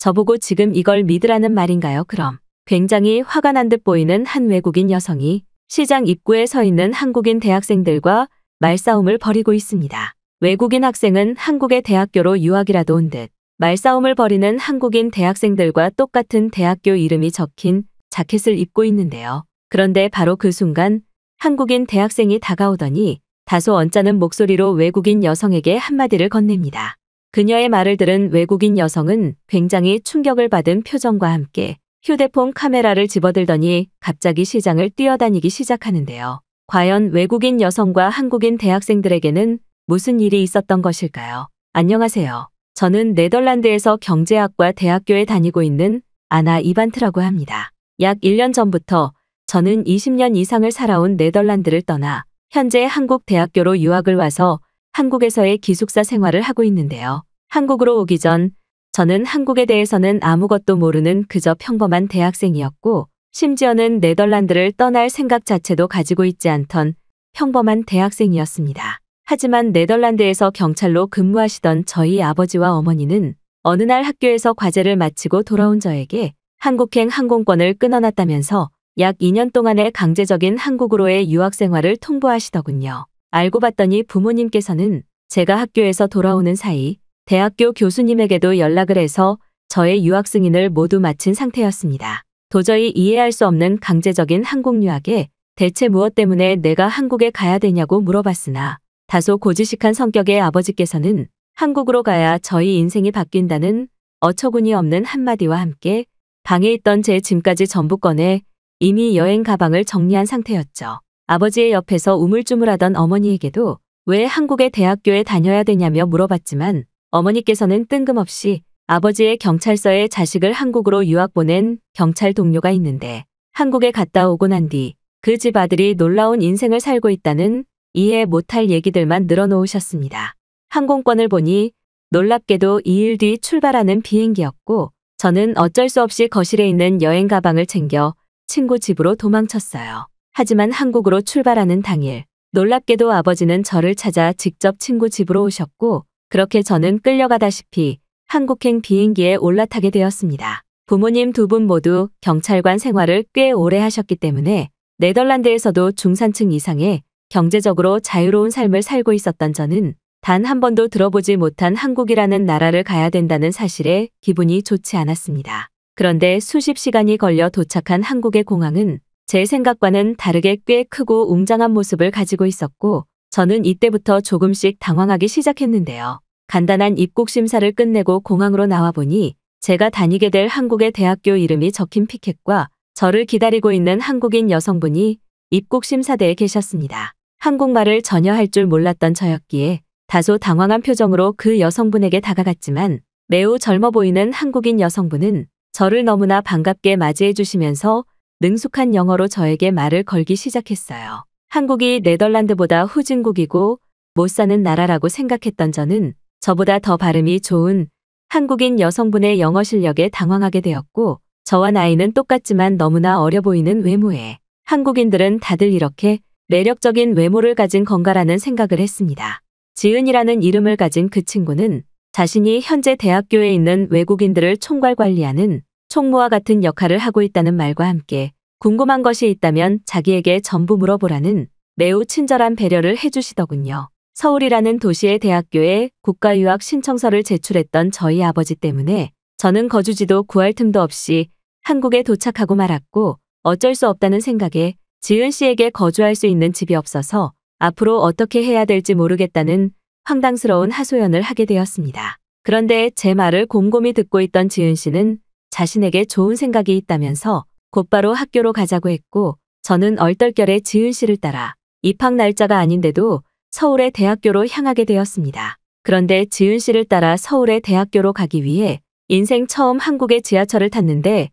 저보고 지금 이걸 믿으라는 말인가요, 그럼? 굉장히 화가 난 듯 보이는 한 외국인 여성이 시장 입구에 서 있는 한국인 대학생들과 말싸움을 벌이고 있습니다. 외국인 학생은 한국의 대학교로 유학이라도 온 듯 말싸움을 벌이는 한국인 대학생들과 똑같은 대학교 이름이 적힌 자켓을 입고 있는데요. 그런데 바로 그 순간 한국인 대학생이 다가오더니 다소 언짢은 목소리로 외국인 여성에게 한마디를 건넵니다. 그녀의 말을 들은 외국인 여성은 굉장히 충격을 받은 표정과 함께 휴대폰 카메라를 집어들더니 갑자기 시장을 뛰어다니기 시작하는데요. 과연 외국인 여성과 한국인 대학생들에게는 무슨 일이 있었던 것일까요? 안녕하세요. 저는 네덜란드에서 경제학과 대학교에 다니고 있는 아나 이반트라고 합니다. 약 1년 전부터 저는 20년 이상을 살아온 네덜란드를 떠나 현재 한국 대학교로 유학을 와서 한국에서의 기숙사 생활을 하고 있는데요. 한국으로 오기 전 저는 한국에 대해서는 아무것도 모르는 그저 평범한 대학생이었고 심지어는 네덜란드를 떠날 생각 자체도 가지고 있지 않던 평범한 대학생이었습니다. 하지만 네덜란드에서 경찰로 근무하시던 저희 아버지와 어머니는 어느 날 학교에서 과제를 마치고 돌아온 저에게 한국행 항공권을 끊어놨다면서 약 2년 동안의 강제적인 한국으로의 유학 생활을 통보하시더군요. 알고 봤더니 부모님께서는 제가 학교에서 돌아오는 사이 대학교 교수님에게도 연락을 해서 저의 유학 승인을 모두 마친 상태였습니다. 도저히 이해할 수 없는 강제적인 한국 유학에 대체 무엇 때문에 내가 한국에 가야 되냐고 물어봤으나 다소 고지식한 성격의 아버지께서는 한국으로 가야 저희 인생이 바뀐다는 어처구니 없는 한마디와 함께 방에 있던 제 짐까지 전부 꺼내 이미 여행 가방을 정리한 상태였죠. 아버지의 옆에서 우물쭈물하던 어머니에게도 왜 한국의 대학교에 다녀야 되냐며 물어봤지만 어머니께서는 뜬금없이 아버지의 경찰서에 자식을 한국으로 유학 보낸 경찰 동료가 있는데 한국에 갔다 오고 난 뒤 그 집 아들이 놀라운 인생을 살고 있다는 이해 못할 얘기들만 늘어놓으셨습니다. 항공권을 보니 놀랍게도 2일 뒤 출발하는 비행기였고 저는 어쩔 수 없이 거실에 있는 여행 가방을 챙겨 친구 집으로 도망쳤어요. 하지만 한국으로 출발하는 당일 놀랍게도 아버지는 저를 찾아 직접 친구 집으로 오셨고 그렇게 저는 끌려가다시피 한국행 비행기에 올라타게 되었습니다. 부모님 두 분 모두 경찰관 생활을 꽤 오래 하셨기 때문에 네덜란드에서도 중산층 이상의 경제적으로 자유로운 삶을 살고 있었던 저는 단 한 번도 들어보지 못한 한국이라는 나라를 가야 된다는 사실에 기분이 좋지 않았습니다. 그런데 수십 시간이 걸려 도착한 한국의 공항은 제 생각과는 다르게 꽤 크고 웅장한 모습을 가지고 있었고 저는 이때부터 조금씩 당황하기 시작했는데요. 간단한 입국 심사를 끝내고 공항으로 나와보니 제가 다니게 될 한국의 대학교 이름이 적힌 피켓과 저를 기다리고 있는 한국인 여성분이 입국 심사대에 계셨습니다. 한국말을 전혀 할 줄 몰랐던 저였기에 다소 당황한 표정으로 그 여성분에게 다가갔지만 매우 젊어 보이는 한국인 여성분은 저를 너무나 반갑게 맞이해 주시면서 능숙한 영어로 저에게 말을 걸기 시작했어요. 한국이 네덜란드보다 후진국이고 못 사는 나라라고 생각했던 저는 저보다 더 발음이 좋은 한국인 여성분의 영어 실력에 당황하게 되었고 저와 나이는 똑같지만 너무나 어려 보이는 외모에 한국인들은 다들 이렇게 매력적인 외모를 가진 건가라는 생각을 했습니다. 지은이라는 이름을 가진 그 친구는 자신이 현재 대학교에 있는 외국인들을 총괄 관리하는 총무와 같은 역할을 하고 있다는 말과 함께 궁금한 것이 있다면 자기에게 전부 물어보라는 매우 친절한 배려를 해주시더군요. 서울이라는 도시의 대학교에 국가유학 신청서를 제출했던 저희 아버지 때문에 저는 거주지도 구할 틈도 없이 한국에 도착하고 말았고 어쩔 수 없다는 생각에 지은 씨에게 거주할 수 있는 집이 없어서 앞으로 어떻게 해야 될지 모르겠다는 황당스러운 하소연을 하게 되었습니다. 그런데 제 말을 곰곰이 듣고 있던 지은 씨는 자신에게 좋은 생각이 있다면서 곧바로 학교로 가자고 했고 저는 얼떨결에 지은 씨를 따라 입학 날짜가 아닌데도 서울의 대학교로 향하게 되었습니다. 그런데 지은 씨를 따라 서울의 대학교로 가기 위해 인생 처음 한국의 지하철을 탔는데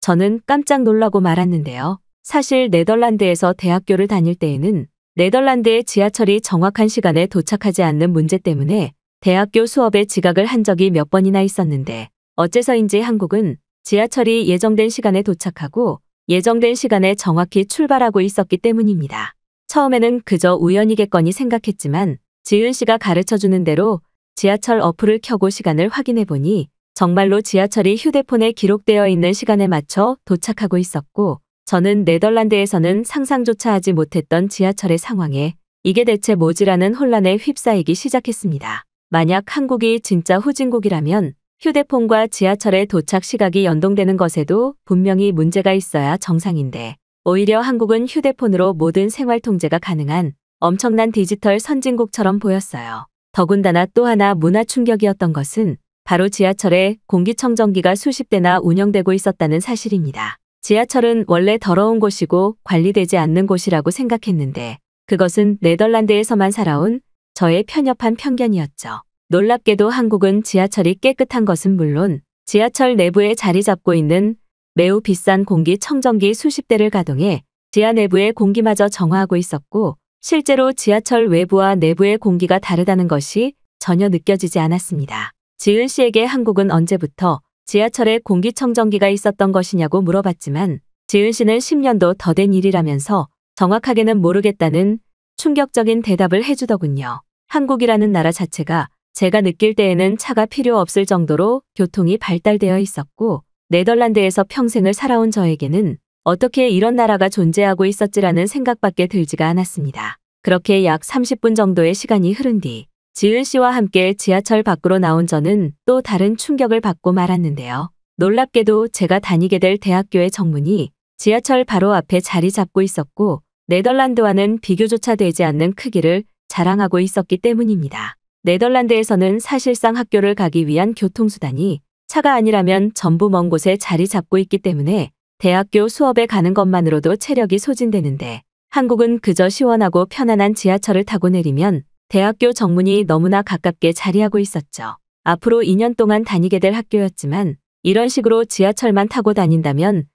저는 깜짝 놀라고 말았는데요. 사실 네덜란드에서 대학교를 다닐 때에는 네덜란드의 지하철이 정확한 시간에 도착하지 않는 문제 때문에 대학교 수업에 지각을 한 적이 몇 번이나 있었는데 어째서인지 한국은 지하철이 예정된 시간에 도착하고 예정된 시간에 정확히 출발하고 있었기 때문입니다. 처음에는 그저 우연이겠거니 생각했지만 지은 씨가 가르쳐주는 대로 지하철 어플을 켜고 시간을 확인해 보니 정말로 지하철이 휴대폰에 기록되어 있는 시간에 맞춰 도착하고 있었고, 저는 네덜란드에서는 상상조차 하지 못했던 지하철의 상황에 이게 대체 뭐지라는 혼란에 휩싸이기 시작했습니다. 만약 한국이 진짜 후진국이라면 휴대폰과 지하철의 도착 시각이 연동되는 것에도 분명히 문제가 있어야 정상인데, 오히려 한국은 휴대폰으로 모든 생활 통제가 가능한 엄청난 디지털 선진국처럼 보였어요. 더군다나 또 하나 문화 충격이었던 것은 바로 지하철에 공기청정기가 수십 대나 운영되고 있었다는 사실입니다. 지하철은 원래 더러운 곳이고 관리되지 않는 곳이라고 생각했는데, 그것은 네덜란드에서만 살아온 저의 편협한 편견이었죠. 놀랍게도 한국은 지하철이 깨끗한 것은 물론 지하철 내부에 자리 잡고 있는 매우 비싼 공기청정기 수십 대를 가동해 지하 내부의 공기마저 정화하고 있었고, 실제로 지하철 외부와 내부의 공기가 다르다는 것이 전혀 느껴지지 않았습니다. 지은 씨에게 한국은 언제부터 지하철에 공기청정기가 있었던 것이냐고 물어봤지만, 지은 씨는 10년도 더 된 일이라면서 정확하게는 모르겠다는 충격적인 대답을 해주더군요. 한국이라는 나라 자체가 제가 느낄 때에는 차가 필요 없을 정도로 교통이 발달되어 있었고, 네덜란드에서 평생을 살아온 저에게는 어떻게 이런 나라가 존재하고 있었지라는 생각밖에 들지가 않았습니다. 그렇게 약 30분 정도의 시간이 흐른 뒤 지은 씨와 함께 지하철 밖으로 나온 저는 또 다른 충격을 받고 말았는데요. 놀랍게도 제가 다니게 될 대학교의 정문이 지하철 바로 앞에 자리 잡고 있었고, 네덜란드와는 비교조차 되지 않는 크기를 자랑하고 있었기 때문입니다. 네덜란드에서는 사실상 학교를 가기 위한 교통수단이 차가 아니라면 전부 먼 곳에 자리 잡고 있기 때문에 대학교 수업에 가는 것만으로도 체력이 소진되는데, 한국은 그저 시원하고 편안한 지하철을 타고 내리면 대학교 정문이 너무나 가깝게 자리하고 있었죠. 앞으로 2년 동안 다니게 될 학교였지만 이런 식으로 지하철만 타고 다닌다면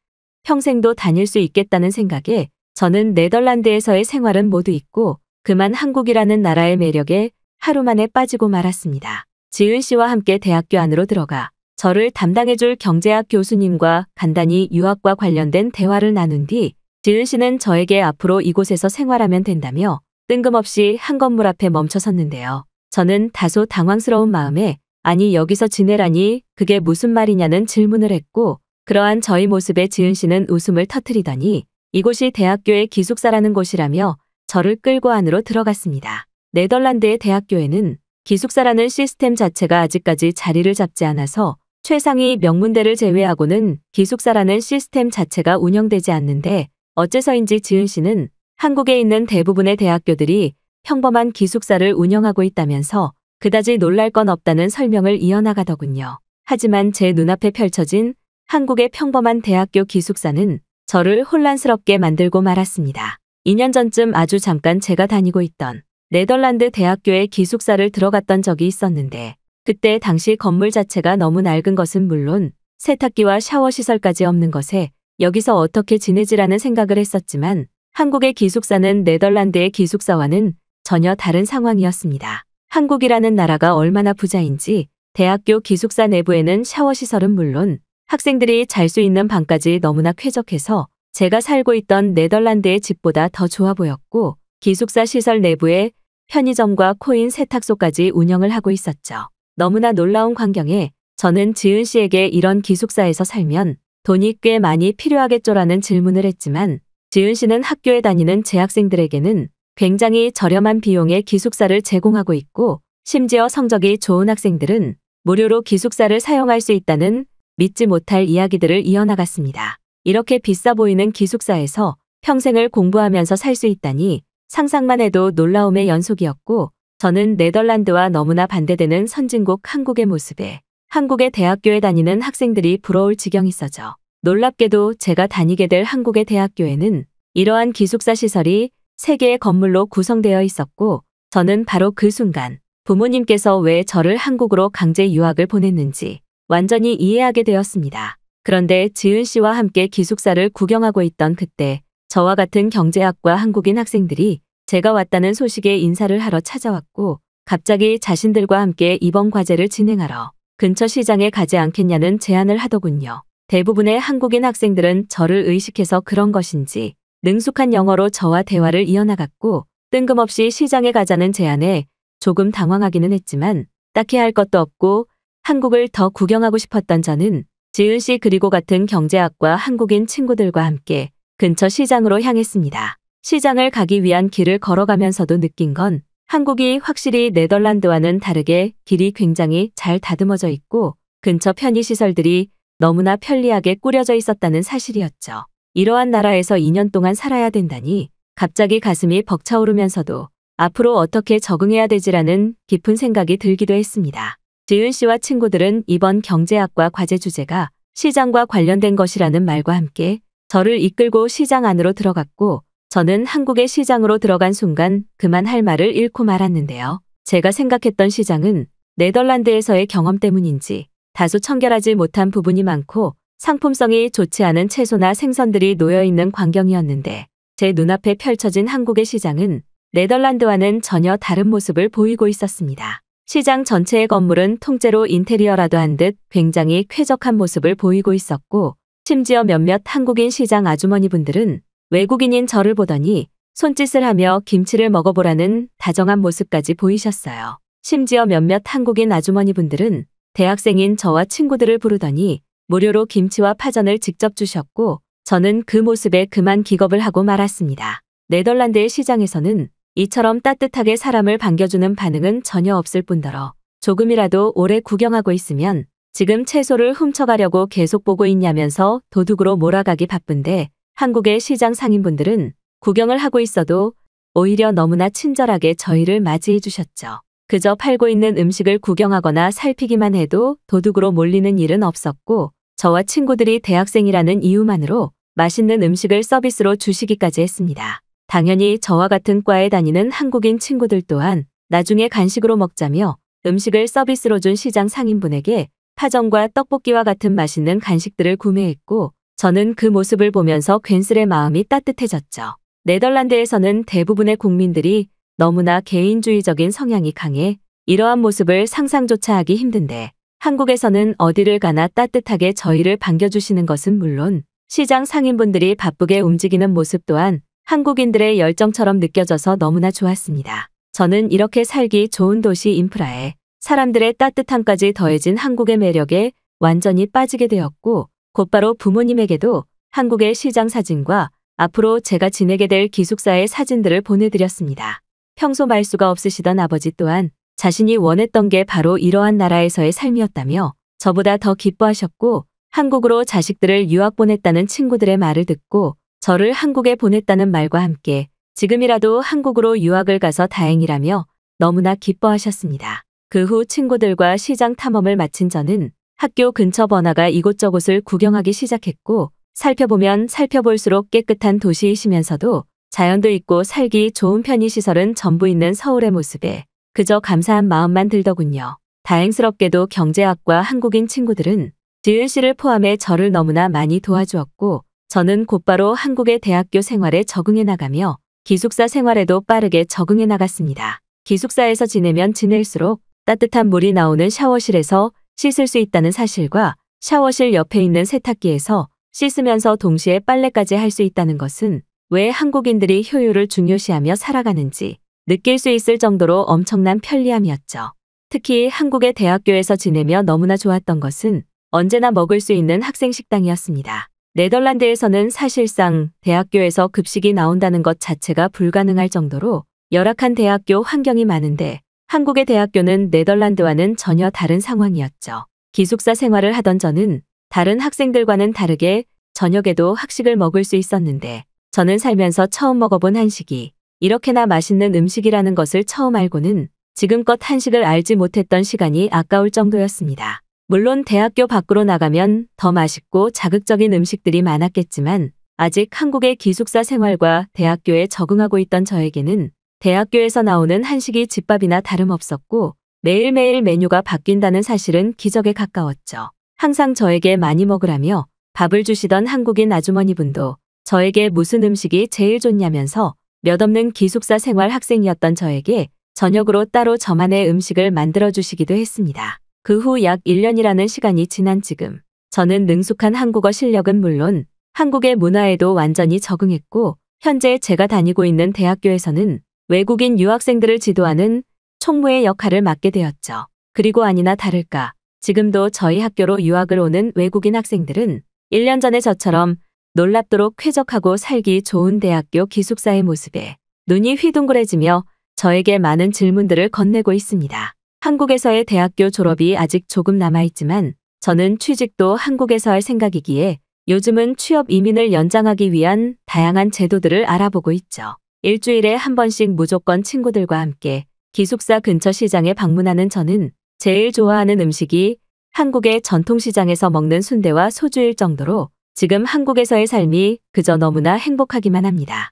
평생도 다닐 수 있겠다는 생각에 저는 네덜란드에서의 생활은 모두 잊고 그만 한국이라는 나라의 매력에 하루 만에 빠지고 말았습니다. 지은 씨와 함께 대학교 안으로 들어가 저를 담당해줄 경제학 교수님과 간단히 유학과 관련된 대화를 나눈 뒤 지은 씨는 저에게 앞으로 이곳에서 생활하면 된다며 뜬금없이 한 건물 앞에 멈춰섰는데요. 저는 다소 당황스러운 마음에 아니 여기서 지내라니 그게 무슨 말이냐는 질문을 했고, 그러한 저희 모습에 지은 씨는 웃음을 터뜨리더니 이곳이 대학교의 기숙사라는 곳이라며 저를 끌고 안으로 들어갔습니다. 네덜란드의 대학교에는 기숙사라는 시스템 자체가 아직까지 자리를 잡지 않아서 최상위 명문대를 제외하고는 기숙사라는 시스템 자체가 운영되지 않는데, 어째서인지 지은 씨는 한국에 있는 대부분의 대학교들이 평범한 기숙사를 운영하고 있다면서 그다지 놀랄 건 없다는 설명을 이어나가더군요. 하지만 제 눈앞에 펼쳐진 한국의 평범한 대학교 기숙사는 저를 혼란스럽게 만들고 말았습니다. 2년 전쯤 아주 잠깐 제가 다니고 있던 네덜란드 대학교의 기숙사를 들어갔던 적이 있었는데, 그때 당시 건물 자체가 너무 낡은 것은 물론 세탁기와 샤워 시설까지 없는 것에 여기서 어떻게 지내지라는 생각을 했었지만, 한국의 기숙사는 네덜란드의 기숙사와는 전혀 다른 상황이었습니다. 한국이라는 나라가 얼마나 부자인지 대학교 기숙사 내부에는 샤워 시설은 물론 학생들이 잘 수 있는 방까지 너무나 쾌적해서 제가 살고 있던 네덜란드의 집보다 더 좋아 보였고, 기숙사 시설 내부에 편의점과 코인 세탁소까지 운영을 하고 있었죠. 너무나 놀라운 광경에 저는 지은 씨에게 이런 기숙사에서 살면 돈이 꽤 많이 필요하겠죠라는 질문을 했지만, 지은 씨는 학교에 다니는 재학생들에게는 굉장히 저렴한 비용의 기숙사를 제공하고 있고, 심지어 성적이 좋은 학생들은 무료로 기숙사를 사용할 수 있다는 믿지 못할 이야기들을 이어나갔습니다. 이렇게 비싸 보이는 기숙사에서 평생을 공부하면서 살 수 있다니 상상만 해도 놀라움의 연속이었고, 저는 네덜란드와 너무나 반대되는 선진국 한국의 모습에 한국의 대학교에 다니는 학생들이 부러울 지경이었죠. 놀랍게도 제가 다니게 될 한국의 대학교에는 이러한 기숙사 시설이 3개의 건물로 구성되어 있었고, 저는 바로 그 순간 부모님께서 왜 저를 한국으로 강제 유학을 보냈는지 완전히 이해하게 되었습니다. 그런데 지은 씨와 함께 기숙사를 구경하고 있던 그때 저와 같은 경제학과 한국인 학생들이 제가 왔다는 소식에 인사를 하러 찾아왔고, 갑자기 자신들과 함께 이번 과제를 진행하러 근처 시장에 가지 않겠냐는 제안을 하더군요. 대부분의 한국인 학생들은 저를 의식해서 그런 것인지 능숙한 영어로 저와 대화를 이어나갔고, 뜬금없이 시장에 가자는 제안에 조금 당황하기는 했지만 딱히 할 것도 없고 한국을 더 구경하고 싶었던 저는 지은 씨 그리고 같은 경제학과 한국인 친구들과 함께 근처 시장으로 향했습니다. 시장을 가기 위한 길을 걸어가면서도 느낀 건 한국이 확실히 네덜란드와는 다르게 길이 굉장히 잘 다듬어져 있고 근처 편의시설들이 너무나 편리하게 꾸려져 있었다는 사실이었죠. 이러한 나라에서 2년 동안 살아야 된다니 갑자기 가슴이 벅차오르면서도 앞으로 어떻게 적응해야 되지라는 깊은 생각이 들기도 했습니다. 지은 씨와 친구들은 이번 경제학과 과제 주제가 시장과 관련된 것이라는 말과 함께 저를 이끌고 시장 안으로 들어갔고 저는 한국의 시장으로 들어간 순간 그만 할 말을 잃고 말았는데요. 제가 생각했던 시장은 네덜란드에서의 경험 때문인지 다소 청결하지 못한 부분이 많고 상품성이 좋지 않은 채소나 생선들이 놓여있는 광경이었는데 제 눈앞에 펼쳐진 한국의 시장은 네덜란드와는 전혀 다른 모습을 보이고 있었습니다. 시장 전체의 건물은 통째로 인테리어라도 한 듯 굉장히 쾌적한 모습을 보이고 있었고 심지어 몇몇 한국인 시장 아주머니분들은 외국인인 저를 보더니 손짓을 하며 김치를 먹어보라는 다정한 모습까지 보이셨어요. 심지어 몇몇 한국인 아주머니분들은 대학생인 저와 친구들을 부르더니 무료로 김치와 파전을 직접 주셨고 저는 그 모습에 그만 기겁을 하고 말았습니다. 네덜란드의 시장에서는 이처럼 따뜻하게 사람을 반겨주는 반응은 전혀 없을 뿐더러 조금이라도 오래 구경하고 있으면 지금 채소를 훔쳐가려고 계속 보고 있냐면서 도둑으로 몰아가기 바쁜데 한국의 시장 상인분들은 구경을 하고 있어도 오히려 너무나 친절하게 저희를 맞이해 주셨죠. 그저 팔고 있는 음식을 구경하거나 살피기만 해도 도둑으로 몰리는 일은 없었고 저와 친구들이 대학생이라는 이유만으로 맛있는 음식을 서비스로 주시기까지 했습니다. 당연히 저와 같은 과에 다니는 한국인 친구들 또한 나중에 간식으로 먹자며 음식을 서비스로 준 시장 상인분에게 파전과 떡볶이와 같은 맛있는 간식들을 구매했고 저는 그 모습을 보면서 괜스레 마음이 따뜻해졌죠. 네덜란드에서는 대부분의 국민들이 너무나 개인주의적인 성향이 강해 이러한 모습을 상상조차 하기 힘든데 한국에서는 어디를 가나 따뜻하게 저희를 반겨주시는 것은 물론 시장 상인분들이 바쁘게 움직이는 모습 또한 한국인들의 열정처럼 느껴져서 너무나 좋았습니다. 저는 이렇게 살기 좋은 도시 인프라에 사람들의 따뜻함까지 더해진 한국의 매력에 완전히 빠지게 되었고 곧바로 부모님에게도 한국의 시장 사진과 앞으로 제가 지내게 될 기숙사의 사진들을 보내드렸습니다. 평소 말수가 없으시던 아버지 또한 자신이 원했던 게 바로 이러한 나라에서의 삶이었다며 저보다 더 기뻐하셨고 한국으로 자식들을 유학 보냈다는 친구들의 말을 듣고 저를 한국에 보냈다는 말과 함께 지금이라도 한국으로 유학을 가서 다행이라며 너무나 기뻐하셨습니다. 그 후 친구들과 시장 탐험을 마친 저는 학교 근처 번화가 이곳저곳을 구경하기 시작했고 살펴보면 살펴볼수록 깨끗한 도시이시면서도 자연도 있고 살기 좋은 편의시설은 전부 있는 서울의 모습에 그저 감사한 마음만 들더군요. 다행스럽게도 경제학과 한국인 친구들은 지은 씨를 포함해 저를 너무나 많이 도와주었고 저는 곧바로 한국의 대학교 생활에 적응해 나가며 기숙사 생활에도 빠르게 적응해 나갔습니다. 기숙사에서 지내면 지낼수록 따뜻한 물이 나오는 샤워실에서 씻을 수 있다는 사실과 샤워실 옆에 있는 세탁기에서 씻으면서 동시에 빨래까지 할 수 있다는 것은 왜 한국인들이 효율을 중요시하며 살아가는지 느낄 수 있을 정도로 엄청난 편리함이었죠. 특히 한국의 대학교에서 지내며 너무나 좋았던 것은 언제나 먹을 수 있는 학생 식당이었습니다. 네덜란드에서는 사실상 대학교에서 급식이 나온다는 것 자체가 불가능할 정도로 열악한 대학교 환경이 많은데 한국의 대학교는 네덜란드와는 전혀 다른 상황이었죠. 기숙사 생활을 하던 저는 다른 학생들과는 다르게 저녁에도 학식을 먹을 수 있었는데 저는 살면서 처음 먹어본 한식이 이렇게나 맛있는 음식이라는 것을 처음 알고는 지금껏 한식을 알지 못했던 시간이 아까울 정도였습니다. 물론 대학교 밖으로 나가면 더 맛있고 자극적인 음식들이 많았겠지만 아직 한국의 기숙사 생활과 대학교에 적응하고 있던 저에게는 대학교에서 나오는 한식이 집밥이나 다름없었고 매일매일 메뉴가 바뀐다는 사실은 기적에 가까웠죠. 항상 저에게 많이 먹으라며 밥을 주시던 한국인 아주머니분도 저에게 무슨 음식이 제일 좋냐면서 몇 없는 기숙사 생활 학생이었던 저에게 저녁으로 따로 저만의 음식을 만들어 주시기도 했습니다. 그 후 약 1년이라는 시간이 지난 지금 저는 능숙한 한국어 실력은 물론 한국의 문화에도 완전히 적응했고 현재 제가 다니고 있는 대학교에서는 외국인 유학생들을 지도하는 총무의 역할을 맡게 되었죠. 그리고 아니나 다를까 지금도 저희 학교로 유학을 오는 외국인 학생들은 1년 전에 저처럼 놀랍도록 쾌적하고 살기 좋은 대학교 기숙사의 모습에 눈이 휘둥그레지며 저에게 많은 질문들을 건네고 있습니다. 한국에서의 대학교 졸업이 아직 조금 남아있지만 저는 취직도 한국에서 할 생각이기에 요즘은 취업 이민을 연장하기 위한 다양한 제도들을 알아보고 있죠. 일주일에 한 번씩 무조건 친구들과 함께 기숙사 근처 시장에 방문하는 저는 제일 좋아하는 음식이 한국의 전통시장에서 먹는 순대와 소주일 정도로 지금 한국에서의 삶이 그저 너무나 행복하기만 합니다.